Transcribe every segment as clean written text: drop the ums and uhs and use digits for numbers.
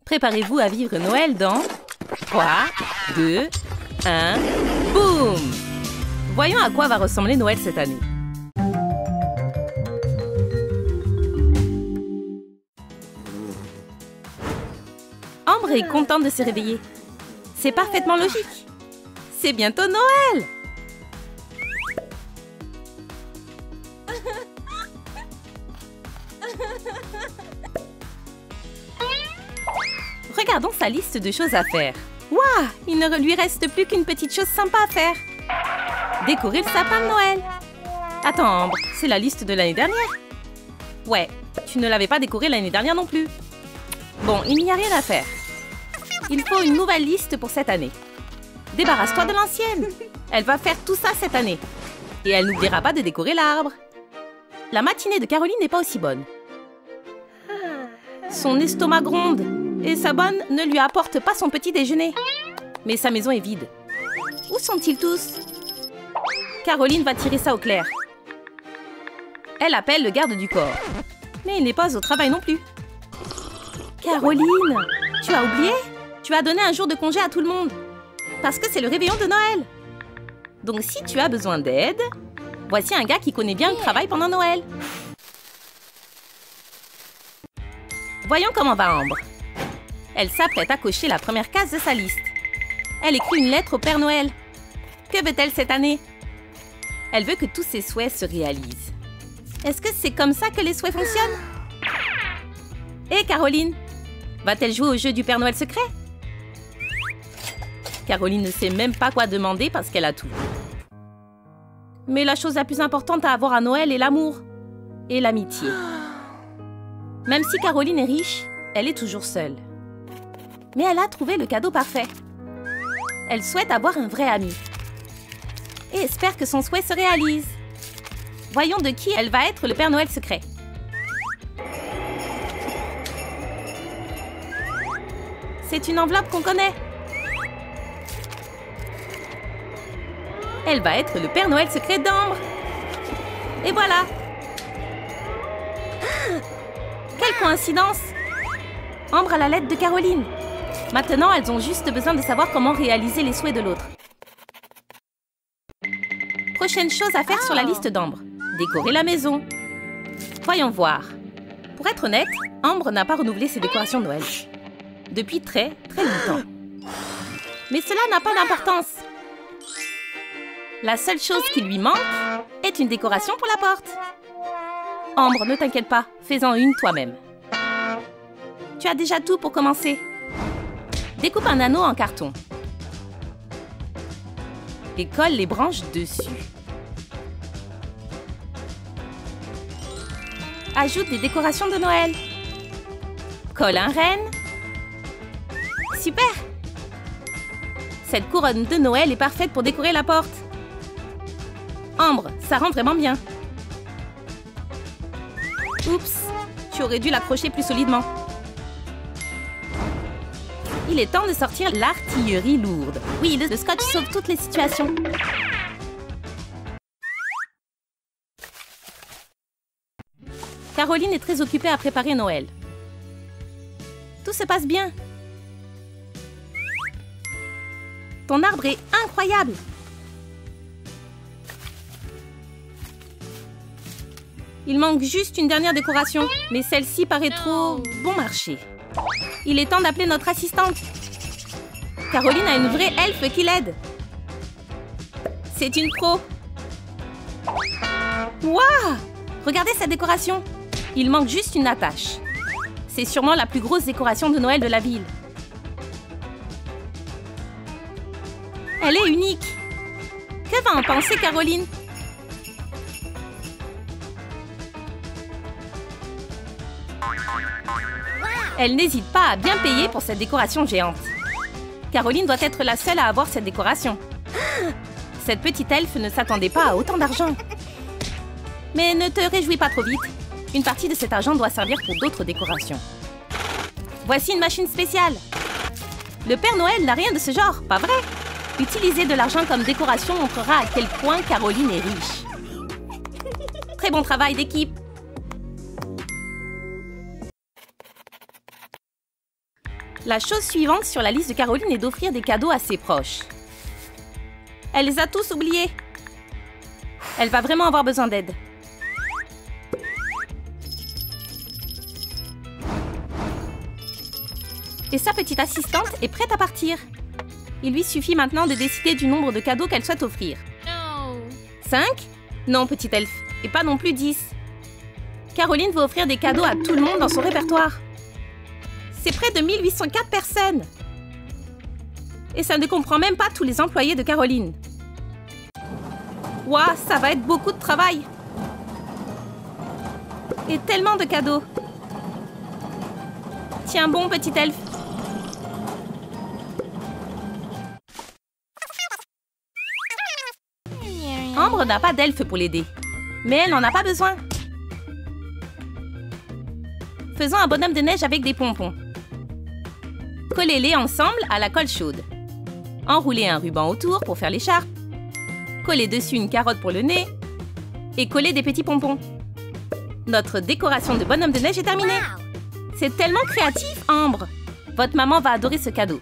Préparez-vous à vivre Noël dans 3, 2, 1, boum! Voyons à quoi va ressembler Noël cette année. Ambre est contente de se réveiller. C'est parfaitement logique. C'est bientôt Noël! Regardons sa liste de choses à faire. Waouh! Il ne lui reste plus qu'une petite chose sympa à faire. Décorer le sapin de Noël. Attends, Ambre, c'est la liste de l'année dernière. Ouais, tu ne l'avais pas décoré l'année dernière non plus. Bon, il n'y a rien à faire. Il faut une nouvelle liste pour cette année. Débarrasse-toi de l'ancienne. Elle va faire tout ça cette année. Et elle n'oubliera pas de décorer l'arbre. La matinée de Caroline n'est pas aussi bonne. Son estomac gronde et sa bonne ne lui apporte pas son petit déjeuner. Mais sa maison est vide. Où sont-ils tous? Caroline va tirer ça au clair. Elle appelle le garde du corps. Mais il n'est pas au travail non plus. Caroline, tu as oublié? Tu as donné un jour de congé à tout le monde. Parce que c'est le réveillon de Noël. Donc si tu as besoin d'aide, voici un gars qui connaît bien le travail pendant Noël. Voyons comment va Ambre. Elle s'apprête à cocher la première case de sa liste. Elle écrit une lettre au Père Noël. Que veut-elle cette année? Elle veut que tous ses souhaits se réalisent. Est-ce que c'est comme ça que les souhaits fonctionnent? Et Caroline? Va-t-elle jouer au jeu du Père Noël secret? Caroline ne sait même pas quoi demander parce qu'elle a tout. Mais la chose la plus importante à avoir à Noël est l'amour et l'amitié. Même si Caroline est riche, elle est toujours seule. Mais elle a trouvé le cadeau parfait. Elle souhaite avoir un vrai ami. Et espère que son souhait se réalise. Voyons de qui elle va être le Père Noël secret. C'est une enveloppe qu'on connaît. Elle va être le Père Noël secret d'Ambre. Et voilà. Quelle coïncidence! Ambre a la lettre de Caroline. Maintenant, elles ont juste besoin de savoir comment réaliser les souhaits de l'autre. Prochaine chose à faire sur la liste d'Ambre. Décorer la maison. Voyons voir. Pour être honnête, Ambre n'a pas renouvelé ses décorations de Noël. Depuis très longtemps. Mais cela n'a pas d'importance. La seule chose qui lui manque est une décoration pour la porte. Ambre, ne t'inquiète pas, fais-en une toi-même. Tu as déjà tout pour commencer. Découpe un anneau en carton. Et colle les branches dessus. Ajoute des décorations de Noël. Colle un renne. Super! Cette couronne de Noël est parfaite pour décorer la porte. Ambre, ça rend vraiment bien. Oups, tu aurais dû l'accrocher plus solidement. Il est temps de sortir l'artillerie lourde. Oui, le scotch sauve toutes les situations. Caroline est très occupée à préparer Noël. Tout se passe bien. Ton arbre est incroyable. Il manque juste une dernière décoration, mais celle-ci paraît trop bon marché. Il est temps d'appeler notre assistante. Caroline a une vraie elfe qui l'aide. C'est une pro. Waouh! Regardez cette décoration. Il manque juste une attache. C'est sûrement la plus grosse décoration de Noël de la ville. Elle est unique. Que va en penser Caroline? Elle n'hésite pas à bien payer pour cette décoration géante. Caroline doit être la seule à avoir cette décoration. Cette petite elfe ne s'attendait pas à autant d'argent. Mais ne te réjouis pas trop vite. Une partie de cet argent doit servir pour d'autres décorations. Voici une machine spéciale. Le Père Noël n'a rien de ce genre, pas vrai? Utiliser de l'argent comme décoration montrera à quel point Caroline est riche. Très bon travail d'équipe. La chose suivante sur la liste de Caroline est d'offrir des cadeaux à ses proches. Elle les a tous oubliés. Elle va vraiment avoir besoin d'aide. Et sa petite assistante est prête à partir. Il lui suffit maintenant de décider du nombre de cadeaux qu'elle souhaite offrir. 5 ? Non, petit elfe. Et pas non plus 10. Caroline veut offrir des cadeaux à tout le monde dans son répertoire. C'est près de 1804 personnes. Et ça ne comprend même pas tous les employés de Caroline. Ouah, ça va être beaucoup de travail. Et tellement de cadeaux. Tiens bon, petit elfe. Ambre n'a pas d'elfe pour l'aider. Mais elle n'en a pas besoin. Faisons un bonhomme de neige avec des pompons. Collez-les ensemble à la colle chaude. Enroulez un ruban autour pour faire l'écharpe. Collez dessus une carotte pour le nez. Et collez des petits pompons. Notre décoration de bonhomme de neige est terminée. C'est tellement créatif, Ambre. Votre maman va adorer ce cadeau.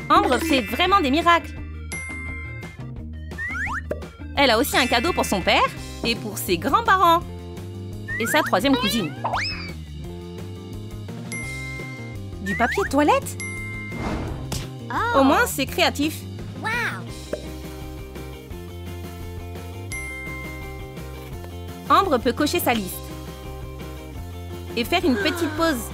Ambre fait vraiment des miracles. Elle a aussi un cadeau pour son père et pour ses grands-parents. Et sa troisième cousine. Du papier de toilette? Au moins, c'est créatif. Ambre peut cocher sa liste. Et faire une petite pause.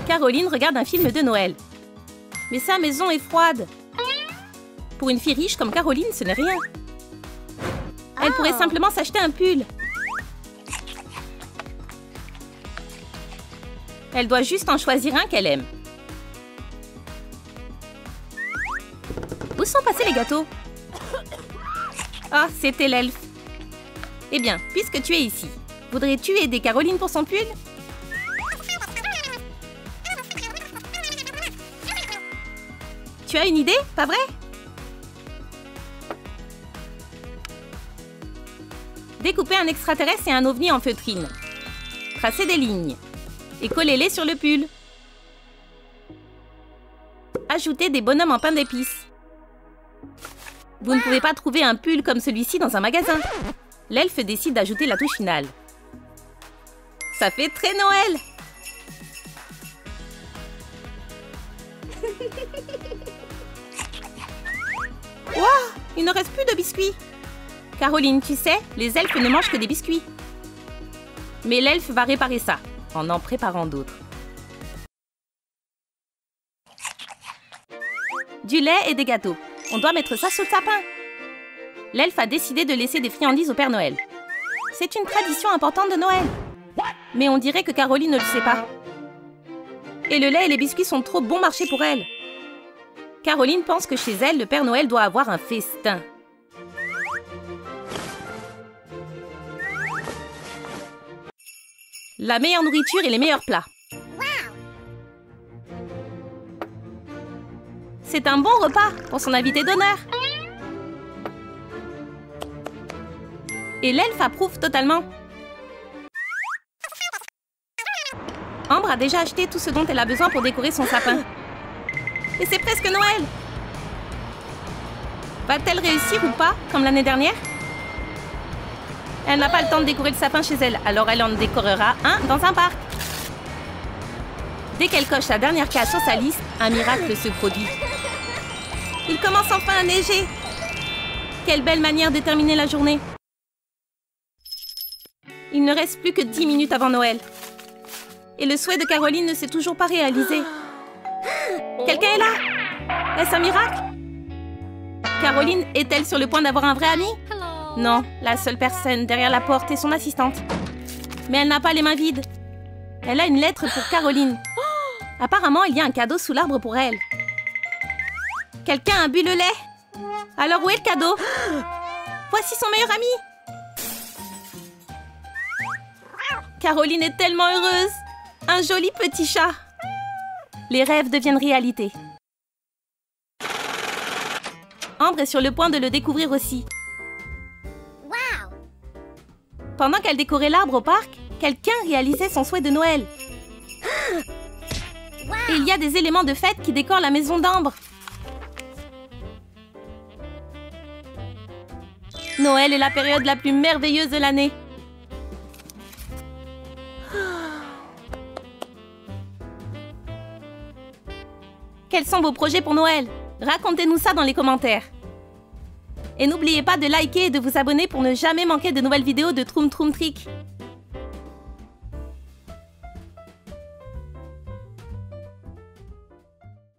Caroline regarde un film de Noël. Mais sa maison est froide. Pour une fille riche comme Caroline, ce n'est rien. Elle pourrait simplement s'acheter un pull. Elle doit juste en choisir un qu'elle aime. Où sont passés les gâteaux? Ah, c'était l'elfe. Eh bien, puisque tu es ici, voudrais-tu aider Caroline pour son pull? Tu as une idée, pas vrai? Découpez un extraterrestre et un ovni en feutrine. Tracez des lignes. Et collez-les sur le pull. Ajoutez des bonhommes en pain d'épices. Vous ne pouvez pas trouver un pull comme celui-ci dans un magasin. L'elfe décide d'ajouter la touche finale. Ça fait très Noël! Wow! Il ne reste plus de biscuits. Caroline, tu sais, les elfes ne mangent que des biscuits. Mais l'elfe va réparer ça, en préparant d'autres. Du lait et des gâteaux. On doit mettre ça sous le sapin. L'elfe a décidé de laisser des friandises au Père Noël. C'est une tradition importante de Noël. Mais on dirait que Caroline ne le sait pas. Et le lait et les biscuits sont trop bon marché pour elle. Caroline pense que chez elle, le Père Noël doit avoir un festin. La meilleure nourriture et les meilleurs plats. C'est un bon repas pour son invité d'honneur. Et l'elfe approuve totalement. Ambre a déjà acheté tout ce dont elle a besoin pour décorer son sapin. Et c'est presque Noël. Va-t-elle réussir ou pas, comme l'année dernière? Elle n'a pas le temps de décorer le sapin chez elle, alors elle en décorera un dans un parc. Dès qu'elle coche sa dernière case sur sa liste, un miracle se produit. Il commence enfin à neiger. Quelle belle manière de terminer la journée. Il ne reste plus que 10 minutes avant Noël. Et le souhait de Caroline ne s'est toujours pas réalisé. Quelqu'un est là? Est-ce un miracle? Caroline est-elle sur le point d'avoir un vrai ami? Non, la seule personne derrière la porte est son assistante. Mais elle n'a pas les mains vides. Elle a une lettre pour Caroline. Apparemment, il y a un cadeau sous l'arbre pour elle. Quelqu'un a bu le lait? Alors où est le cadeau? Voici son meilleur ami. Caroline est tellement heureuse. Un joli petit chat. Les rêves deviennent réalité. Ambre est sur le point de le découvrir aussi. Pendant qu'elle décorait l'arbre au parc, quelqu'un réalisait son souhait de Noël. Et il y a des éléments de fête qui décorent la maison d'Ambre. Noël est la période la plus merveilleuse de l'année. Quels sont vos projets pour Noël? Racontez-nous ça dans les commentaires. Et n'oubliez pas de liker et de vous abonner pour ne jamais manquer de nouvelles vidéos de Troum Troum Trick.